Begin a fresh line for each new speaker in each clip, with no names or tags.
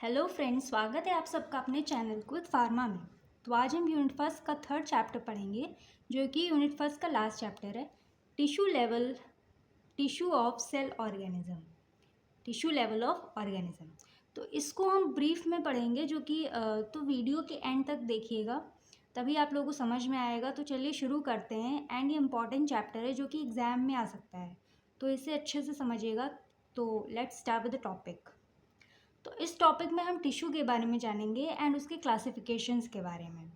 Hello friends, स्वागत है आप सबका अपने चैनल क्विक फार्मा में। तो आज हम यूनिट फर्स्ट का थर्ड चैप्टर पढ़ेंगे, जो कि यूनिट फर्स्ट का लास्ट चैप्टर है। Tissue level, tissue of cell organism, tissue level of organism. तो इसको हम ब्रीफ में पढ़ेंगे, जो कि तो वीडियो के एंड तक देखिएगा, तभी आप लोगों को समझ में आएगा। तो चलिए शुरू करते हैं। एंड ये इम्पॉर्टेंट चैप्टर है जो कि एग्ज़ाम में आ सकता है, तो इसे अच्छे से समझिएगा। तो let's start with the topic. तो इस टॉपिक में हम टिश्यू के बारे में जानेंगे एंड उसके क्लासिफिकेशंस के बारे में,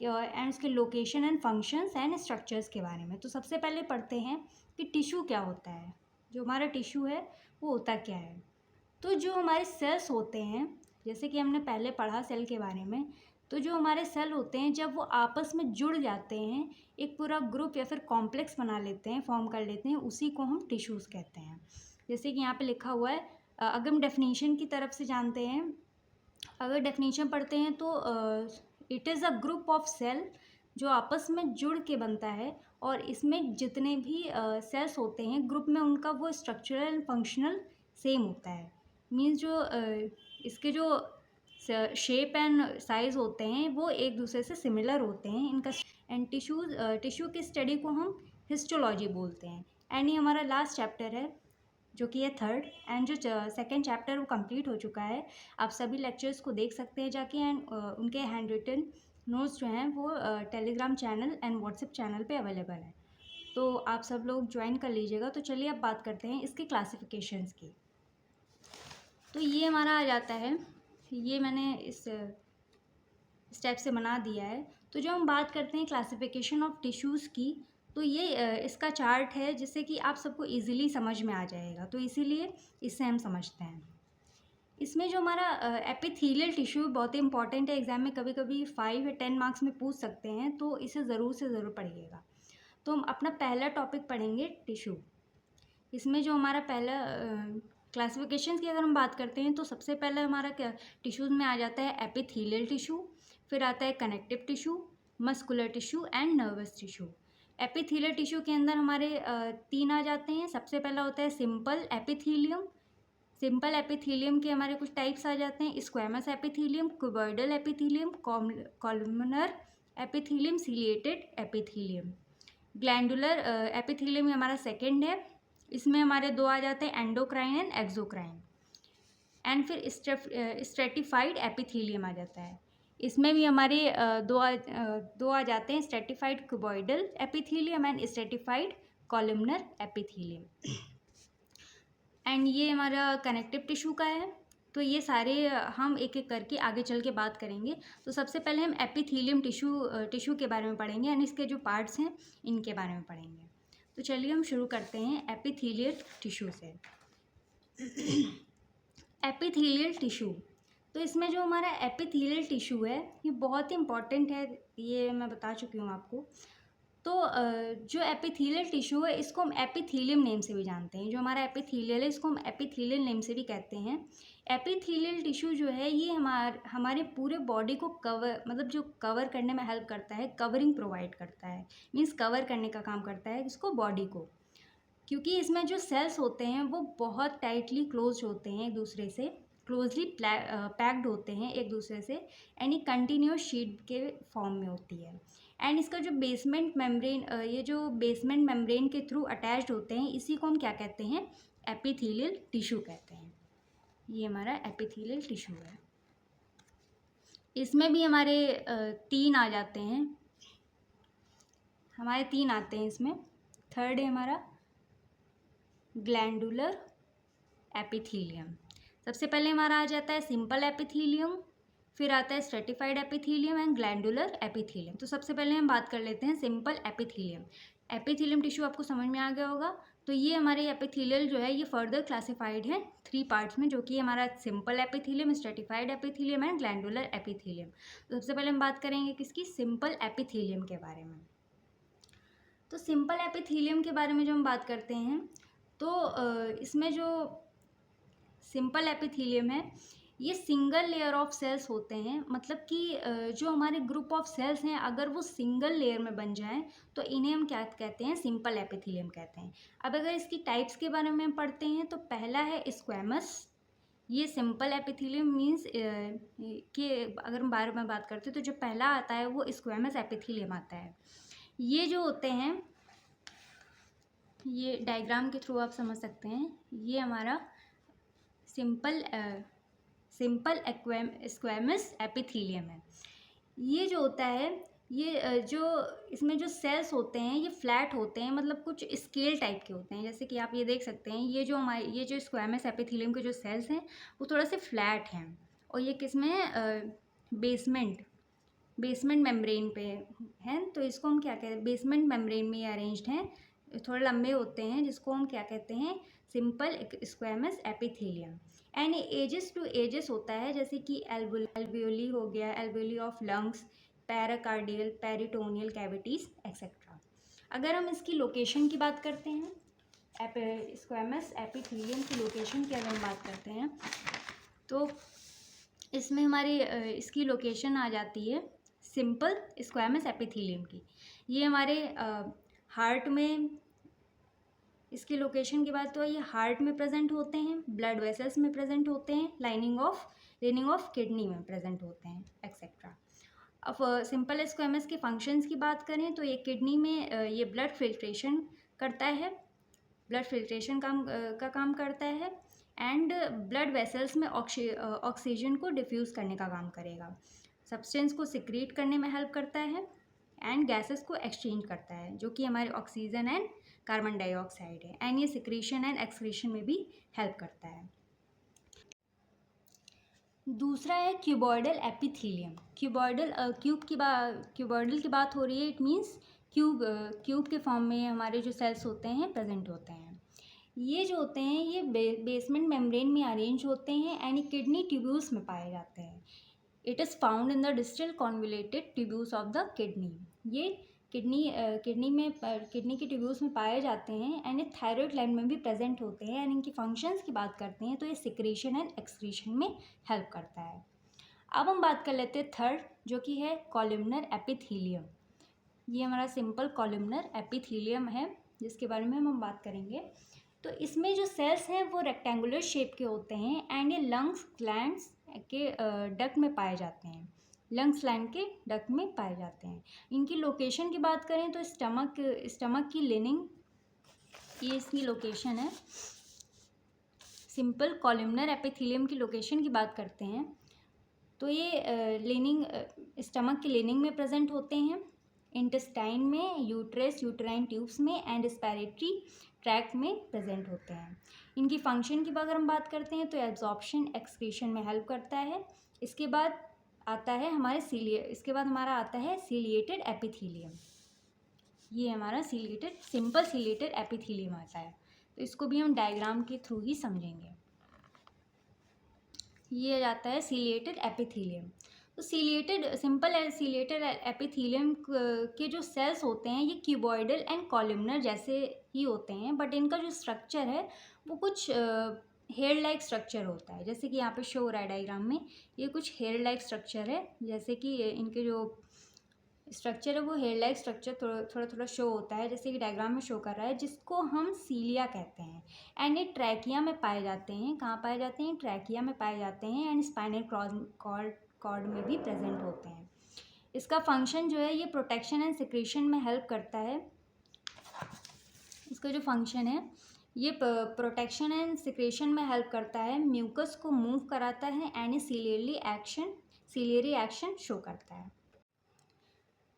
एंड उसके location and functions and structures के बारे में। तो सबसे पहले पढ़ते हैं कि टिश्यू क्या होता है। जो हमारा टिश्यू है वो होता क्या है। तो जो हमारे सेल्स होते हैं, जैसे कि हमने पहले पढ़ा सेल के बारे में, तो जो हमारे सेल होते हैं जब वो आपस में जुड़ जाते हैं, एक पूरा ग्रुप या फिर कॉम्प्लेक्स बना लेते हैं, फॉर्म कर लेते हैं, उसी को हम टिश्यूज़ कहते हैं। जैसे कि यहाँ पे लिखा हुआ है, अगर हम डेफिनेशन की तरफ से जानते हैं, अगर डेफिनेशन पढ़ते हैं तो it is a group of cell जो आपस में जुड़ के बनता है, और इसमें जितने भी सेल्स होते हैं ग्रुप में, उनका वो स्ट्रक्चरल एंड फंक्शनल सेम होता है। मीन्स जो इसके जो शेप एंड साइज़ होते हैं वो एक दूसरे से सिमिलर होते हैं इनका। एंड टिश्यू की स्टडी को हम हिस्टोलॉजी बोलते हैं। एंड ये हमारा लास्ट चैप्टर है, जो कि है थर्ड। एंड जो सेकेंड चैप्टर वो कंप्लीट हो चुका है। आप सभी लेक्चर्स को देख सकते हैं जाके, एंड उनके हैंड रिटन नोट्स जो हैं वो Telegram channel and WhatsApp channel पे अवेलेबल है, तो आप सब लोग ज्वाइन कर लीजिएगा। तो चलिए अब बात करते हैं इसके क्लासिफिकेशंस की। तो ये हमारा आ जाता है, ये मैंने इस स्टेप से बना दिया है। तो जो हम बात करते हैं क्लासिफिकेशन ऑफ टिश्यूज़ की, तो ये इसका चार्ट है जिससे कि आप सबको इजीली समझ में आ जाएगा, तो इसीलिए इससे हम समझते हैं। इसमें जो हमारा एपिथेलियल टिश्यू बहुत ही इंपॉर्टेंट है, एग्जाम में कभी कभी 5 या 10 मार्क्स में पूछ सकते हैं, तो इसे ज़रूर से ज़रूर पढ़िएगा। तो हम अपना पहला टॉपिक पढ़ेंगे टिश्यू। इसमें जो हमारा पहला क्लासिफिकेशन की अगर हम बात करते हैं, तो सबसे पहले हमारा क्या टिश्यूज़ में आ जाता है एपिथेलियल टिश्यू, फिर आता है connective tissue, muscular tissue and nervous tissue. Epithelial tissue के अंदर हमारे तीन आ जाते हैं। सबसे पहला होता है सिंपल एपिथेलियम। सिंपल एपिथेलियम के हमारे कुछ टाइप्स आ जाते हैं, squamous epithelium, cuboidal epithelium, columnar epithelium, ciliated epithelium. Glandular epithelium हमारा सेकेंड है। इसमें हमारे दो आ जाते हैं, एंडोक्राइन एंड एक्सोक्राइन। एंड फिर स्ट्रेटिफाइड एपिथेलियम आ जाता है। इसमें भी हमारे दो आ जाते हैं, stratified cuboidal epithelium and stratified columnar epithelium. And ये हमारा कनेक्टिव टिश्यू का है। तो ये सारे हम एक एक करके आगे चल के बात करेंगे। तो सबसे पहले हम एपिथेलियम टिश्यू के बारे में पढ़ेंगे, एंड इसके जो पार्ट्स हैं इनके बारे में पढ़ेंगे। तो चलिए हम शुरू करते हैं एपिथेलियल टिश्यू से। एपिथेलियल टिश्यू, तो इसमें जो हमारा एपिथेलियल टिश्यू है ये बहुत ही इंपॉर्टेंट है, ये मैं बता चुकी हूँ आपको। तो जो एपिथेलियल टिश्यू है इसको हम एपिथेलियम नेम से भी जानते हैं। जो हमारा एपिथेलियल है इसको हम एपिथेलियल नेम से भी कहते हैं। एपिथेलियल टिश्यू जो है ये हमारे पूरे बॉडी को कवर, मतलब जो कवर करने में हेल्प करता है, कवरिंग प्रोवाइड करता है, मीन्स कवर करने का काम करता है इसको बॉडी को। क्योंकि इसमें जो सेल्स होते हैं वो बहुत टाइटली क्लोज होते हैं, एक दूसरे से क्लोजली पैक्ड होते हैं एक दूसरे से, एंड ये कंटिन्यूस शीट के फॉर्म में होती है। एंड इसका जो बेसमेंट मेम्ब्रेन, ये जो बेसमेंट मेम्ब्रेन के थ्रू अटैच्ड होते हैं, इसी को हम क्या कहते हैं, एपिथेलियल टिश्यू कहते हैं। ये हमारा एपिथेलियल टिश्यू है। इसमें भी हमारे तीन आ जाते हैं, हमारे तीन आते हैं इसमें। थर्ड है हमारा ग्लैंडुलर एपिथेलियम। सबसे पहले हमारा आ जाता है सिंपल एपिथेलियम, फिर आता है stratified epithelium and glandular epithelium. तो सबसे पहले हम बात कर लेते हैं सिंपल एपिथेलियम। एपिथेलियम टिश्यू आपको समझ में आ गया होगा। तो ये हमारे एपिथेलियल जो है ये फर्दर क्लासिफाइड है 3 पार्ट्स में, जो कि हमारा simple epithelium, stratified epithelium and glandular epithelium. तो सबसे पहले हम बात करेंगे किसकी, सिंपल एपिथेलियम के बारे में। तो सिंपल एपिथेलियम के बारे में जो हम बात करते हैं, तो इसमें जो सिंपल एपिथेलियम है ये सिंगल लेयर ऑफ सेल्स होते हैं। मतलब कि जो हमारे ग्रुप ऑफ सेल्स हैं अगर वो सिंगल लेयर में बन जाएं तो इन्हें हम क्या कहते हैं, सिंपल एपिथेलियम कहते हैं। अब अगर इसकी टाइप्स के बारे में पढ़ते हैं, तो पहला है स्क्वैमस, ये सिंपल एपिथेलियम मीन्स कि अगर हम बारे में बात करते हैं तो जो पहला आता है वो स्क्वैमस एपिथेलियम आता है। ये जो होते हैं, ये डायग्राम के थ्रू आप समझ सकते हैं, ये हमारा सिंपल स्क्वैमस एपिथेलियम है। ये जो होता है, ये जो इसमें जो सेल्स होते हैं ये फ्लैट होते हैं, मतलब कुछ स्केल टाइप के होते हैं। जैसे कि आप ये देख सकते हैं, ये जो स्क्वैमस एपिथेलियम के जो सेल्स हैं वो थोड़ा से फ्लैट हैं, और ये किस में है, बेसमेंट मेम्ब्रेन पे हैं। तो इसको हम क्या कहते हैं, बेसमेंट मेम्ब्रेन में ये अरेंज्ड हैं, थोड़े लंबे होते हैं, जिसको हम क्या कहते हैं, simple squamous epithelium. And edges to edges होता है, जैसे कि एल्वियोली हो गया, alveoli of lungs, pericardial, peritoneal cavities etcetera. अगर हम इसकी लोकेशन की बात करते हैं, स्क्वैमस एपिथेलियम की लोकेशन की अगर हम बात करते हैं तो इसमें हमारी इसकी लोकेशन आ जाती है सिंपल स्क्वैमस एपिथेलियम की। ये हमारे हार्ट में, इसकी लोकेशन की बात तो ये हार्ट में प्रेजेंट होते हैं, ब्लड वेसल्स में प्रेजेंट होते हैं, लाइनिंग ऑफ किडनी में प्रेजेंट होते हैं एक्सेट्रा। अब सिंपल स्क्वैमस के फंक्शंस की बात करें तो ये किडनी में ये ब्लड फिल्ट्रेशन करता है, ब्लड फिल्ट्रेशन का काम करता है, एंड ब्लड वेसल्स में ऑक्सीजन को डिफ्यूज़ करने का काम करेगा, सब्सटेंस को सिक्रीट करने में हेल्प करता है, एंड गैसेस को एक्सचेंज करता है, जो कि हमारे ऑक्सीजन एंड कार्बन डाइऑक्साइड है, एंड ये सिक्रीशन एंड एक्सक्रीशन में भी हेल्प करता है। दूसरा है क्यूबॉइडल एपिथेलियम। क्यूबॉइडल की बात हो रही है, इट मीन्स क्यूब के फॉर्म में हमारे जो सेल्स होते हैं प्रेजेंट होते हैं। ये जो होते हैं ये बेसमेंट मेम्ब्रेन में अरेंज होते हैं, एंड किडनी ट्यूब्यूल्स में पाए जाते हैं। It is found in the distal convoluted tubules of the kidney. ये किडनी के ट्यूब्यूल्स में पाए जाते हैं, एंड ये थायराइड ग्लैंड में भी प्रेजेंट होते हैं। एंड इनकी फंक्शंस की बात करते हैं तो ये सिक्रीशन एंड एक्सक्रीशन में हेल्प करता है। अब हम बात कर लेते हैं थर्ड, जो कि है कॉलमनर एपिथेलियम। ये हमारा सिंपल कॉलमनर एपिथेलियम है, जिसके बारे में हम बात करेंगे। तो इसमें जो सेल्स हैं वो रेक्टेंगुलर शेप के होते हैं, एंड ये लंग्स ग्लैंड्स के डक्ट में पाए जाते हैं, लंग्स ग्लैंड के डक्ट में पाए जाते हैं। इनकी लोकेशन की बात करें तो स्टमक की लिनिंग, ये इसकी लोकेशन है। सिंपल कॉलमनर एपिथेलियम की लोकेशन की बात करते हैं तो ये लिनिंग, स्टमक की लिनिंग में प्रेजेंट होते हैं, इंटेस्टाइन में, यूट्रस, यूट्राइन ट्यूब्स में, एंड रेस्पिरेटरी ट्रैक्ट में प्रेजेंट होते हैं। इनकी फंक्शन की अगर हम बात करते हैं तो एब्जॉर्प्शन एक्सक्रीशन में हेल्प करता है। इसके बाद आता है हमारा आता है सीलिएटेड एपिथेलियम। ये हमारा सिंपल सीलिएटेड एपिथेलियम आता है, तो इसको भी हम डायग्राम के थ्रू ही समझेंगे। ये जाता है सीलिएटेड एपिथेलियम। तो सिंपल सीलिएटेड एपिथेलियम के जो सेल्स होते हैं ये क्यूबॉइडल एंड कॉलमनर जैसे ही होते हैं, बट इनका जो स्ट्रक्चर है वो कुछ हेयर लाइक स्ट्रक्चर होता है। जैसे कि यहाँ पे शो हो रहा है डायग्राम में, ये कुछ हेयर लाइक स्ट्रक्चर है, जैसे कि इनके जो स्ट्रक्चर है वो हेयर लाइक स्ट्रक्चर थोड़ा थोड़ा शो होता है, जैसे कि डायग्राम में शो कर रहा है, जिसको हम सीलिया कहते हैं। एंड ये ट्रैकिया में पाए जाते हैं। कहाँ पाए जाते हैं? ट्रैकिया में पाए जाते हैं, एंड स्पाइनल कॉर्ड में भी प्रेजेंट होते हैं। इसका फंक्शन जो है ये प्रोटेक्शन एंड सिक्रीशन में हेल्प करता है। इसका जो फंक्शन है ये प्रोटेक्शन एंड सिक्रेशन में हेल्प करता है, म्यूकस को मूव कराता है, एंड सीलियरी एक्शन शो करता है।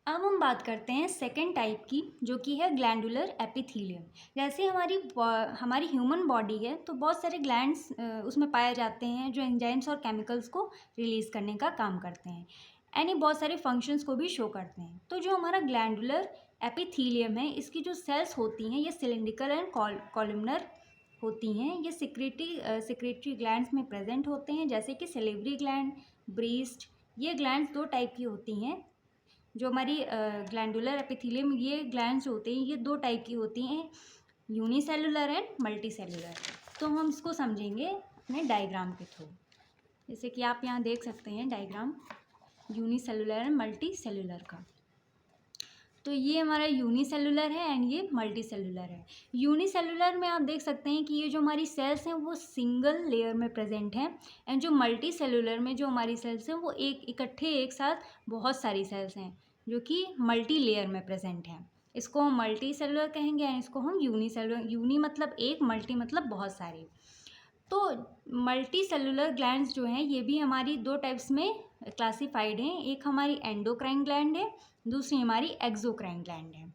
अब हम बात करते हैं सेकेंड टाइप की, जो कि है ग्लैंडुलर एपिथेलियम। जैसे हमारी ह्यूमन बॉडी है तो बहुत सारे ग्लैंड्स उसमें पाए जाते हैं जो एंजाइम्स और केमिकल्स को रिलीज़ करने का काम करते हैं, एंड ये बहुत सारे फंक्शंस को भी शो करते हैं। तो जो हमारा ग्लैंडुलर एपिथेलियम है, इसकी जो सेल्स होती हैं ये सिलिंड्रिकल एंड कॉलमनर होती हैं। ये सिक्रेटरी ग्लैंड्स में प्रेजेंट होते हैं, जैसे कि सेलेवरी ग्लैंड, ब्रीस्ट। ये ग्लैंड्स दो टाइप की होती हैं। जो हमारी ग्लैंडुलर एपिथेलियम, ये ग्लैंड्स होते हैं, ये दो टाइप की होती हैं, यूनिसेलुलर एंड मल्टी सेलुलर। तो हम इसको समझेंगे अपने डायग्राम के थ्रू। जैसे कि आप यहाँ देख सकते हैं diagram unicellular and multi cellular का। तो ये हमारा यूनिसेलुलर है एंड ये मल्टी सेलुलर है। यूनिसेलुलर में आप देख सकते हैं कि ये जो हमारी सेल्स हैं वो सिंगल लेयर में प्रेजेंट हैं, एंड जो मल्टी सेलुलर में जो हमारी सेल्स हैं वो एक साथ बहुत सारी सेल्स हैं जो कि मल्टी लेयर में प्रेजेंट हैं। इसको हम मल्टी सेलुलर कहेंगे एंड इसको हम यूनिसेलुलर, यूनी मतलब एक, मल्टी मतलब बहुत सारी। तो मल्टी सेलुलर ग्लैंड्स जो हैं ये भी हमारी दो टाइप्स में क्लासिफाइड हैं। एक हमारी एंडोक्राइन ग्लैंड है, दूसरी हमारी एक्सोक्राइन ग्लैंड है।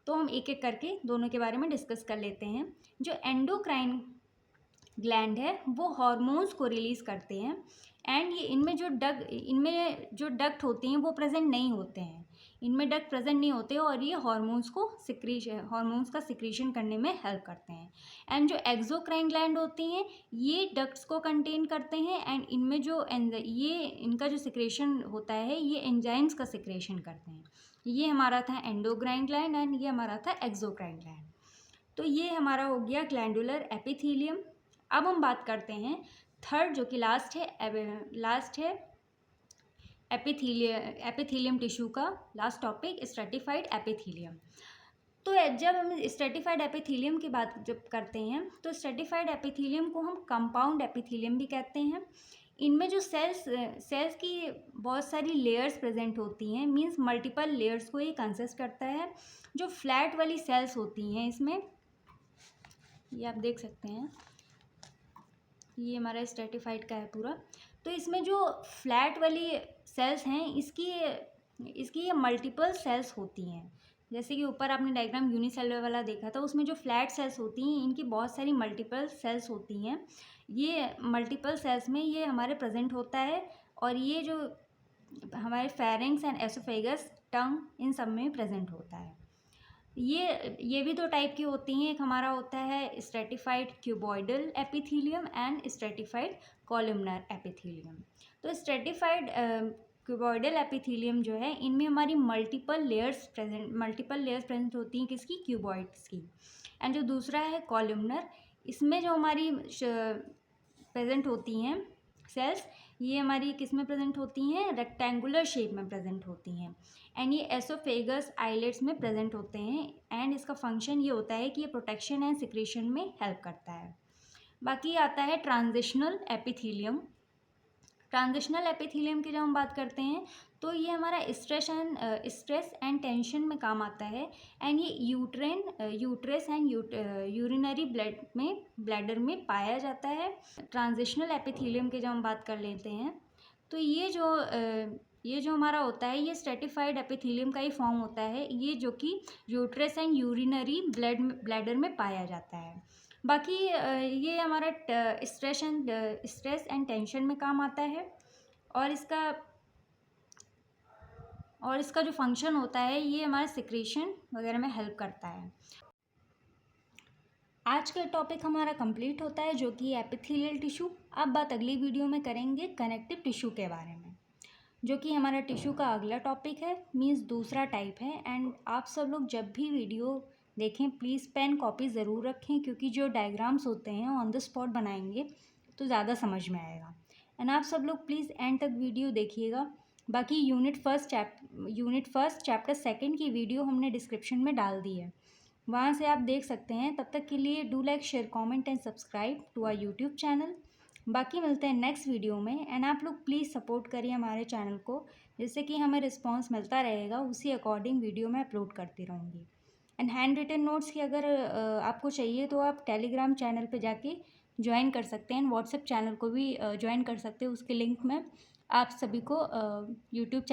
तो हम एक एक करके दोनों के बारे में डिस्कस कर लेते हैं। जो एंडोक्राइन ग्लैंड है वो हार्मोन्स को रिलीज़ करते हैं, एंड ये इनमें जो डक्ट होते हैं वो प्रेजेंट नहीं होते हैं, इनमें डक्ट प्रेजेंट नहीं होते और ये हार्मोन्स का सिक्रीशन करने में हेल्प करते हैं। एंड जो एक्सोक्राइन ग्लैंड होती हैं ये डक्ट्स को कंटेन करते हैं, एंड इनमें इनका जो सिक्रेशन होता है ये एंजाइम्स का सिक्रेशन करते हैं। ये हमारा था एंडोक्राइन ग्लैंड एंड ये हमारा था एक्सोक्राइन ग्लैंड। तो ये हमारा हो गया ग्लैंडुलर एपिथेलियम। अब हम बात करते हैं थर्ड जो कि लास्ट है एपिथेलियम टिश्यू का लास्ट टॉपिक, स्ट्रेटिफाइड एपिथेलियम। तो जब हम स्ट्रेटिफाइड एपिथेलियम की बात जब करते हैं तो स्ट्रेटिफाइड एपिथेलियम को हम कंपाउंड एपिथेलियम भी कहते हैं। इनमें जो सेल्स की बहुत सारी लेयर्स प्रेजेंट होती हैं, मींस मल्टीपल लेयर्स को ये कंसिस्ट करता है। जो फ्लैट वाली सेल्स होती हैं इसमें, ये आप देख सकते हैं, ये हमारा स्ट्रेटिफाइड का है पूरा। तो इसमें जो फ्लैट वाली सेल्स हैं इसकी ये मल्टीपल सेल्स होती हैं। जैसे कि ऊपर आपने डायग्राम यूनिसेलुलर वाला देखा था, उसमें जो फ्लैट सेल्स होती हैं इनकी बहुत सारी मल्टीपल सेल्स होती हैं। ये मल्टीपल सेल्स में ये हमारे प्रेजेंट होता है, और ये जो हमारे फेरिंग्स एंड एसोफेगस, टंग, इन सब में प्रेजेंट होता है। ये भी दो टाइप की होती हैं। एक हमारा होता है stratified cuboidal epithelium and stratified columnar epithelium. तो स्ट्रेटिफाइड क्यूबॉइडल एपिथेलियम जो है इनमें हमारी मल्टीपल लेयर्स प्रेजेंट होती हैं, किसकी, क्यूबॉइड्स की। एंड जो दूसरा है कॉलमनर, इसमें जो हमारी प्रेजेंट होती हैं सेल्स, ये हमारी किस में प्रेजेंट होती हैं, रेक्टेंगुलर शेप में प्रेजेंट होती हैं। एंड ये एसोफेगस आइलेट्स में प्रेजेंट होते हैं, एंड इसका फंक्शन ये होता है कि ये प्रोटेक्शन एंड सिक्रेशन में हेल्प करता है। बाकी आता है ट्रांजिशनल एपिथेलियम। ट्रांजिशनल एपिथेलियम की जब हम बात करते हैं तो ये हमारा स्ट्रेस एंड टेंशन में काम आता है, एंड ये यूट्रस एंड यूरिनरी ब्लैडर में पाया जाता है। ट्रांजिशनल एपिथेलियम की जब हम बात कर लेते हैं तो ये जो हमारा होता है ये स्ट्रेटिफाइड एपिथेलियम का ही फॉर्म होता है, ये जो कि यूट्रस एंड यूरिनरी ब्लैडर में पाया जाता है। बाकी ये हमारा स्ट्रेस एंड टेंशन में काम आता है, और इसका जो फंक्शन होता है ये हमारे सिक्रेशन वगैरह में हेल्प करता है। आज का टॉपिक हमारा कंप्लीट होता है जो कि एपिथेलियल टिश्यू। अब बात अगली वीडियो में करेंगे कनेक्टिव टिश्यू के बारे में, जो कि हमारा टिश्यू का अगला टॉपिक है, मीन्स दूसरा टाइप है। एंड आप सब लोग जब भी वीडियो देखें प्लीज़ पेन कॉपी ज़रूर रखें, क्योंकि जो डायग्राम्स होते हैं ऑन द स्पॉट बनाएंगे तो ज़्यादा समझ में आएगा। एंड आप सब लोग प्लीज़ एंड तक वीडियो देखिएगा। बाकी यूनिट फर्स्ट चैप्टर सेकंड की वीडियो हमने डिस्क्रिप्शन में डाल दी है, वहाँ से आप देख सकते हैं। तब तक के लिए do like, share, comment and subscribe to our YouTube channel. बाकी मिलते हैं नेक्स्ट वीडियो में, एंड आप लोग प्लीज़ सपोर्ट करिए हमारे चैनल को, जिससे कि हमें रिस्पॉन्स मिलता रहेगा, उसी अकॉर्डिंग वीडियो मैं अपलोड करती रहूँगी। एंड हैंड रिटन नोट्स की अगर आपको चाहिए तो आप टेलीग्राम चैनल पे जाके ज्वाइन कर सकते हैं, व्हाट्सएप चैनल को भी ज्वाइन कर सकते हैं। उसके लिंक मैं आप सभी को यूट्यूब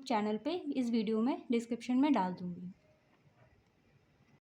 चैनल पे इस वीडियो में डिस्क्रिप्शन में डाल दूँगी।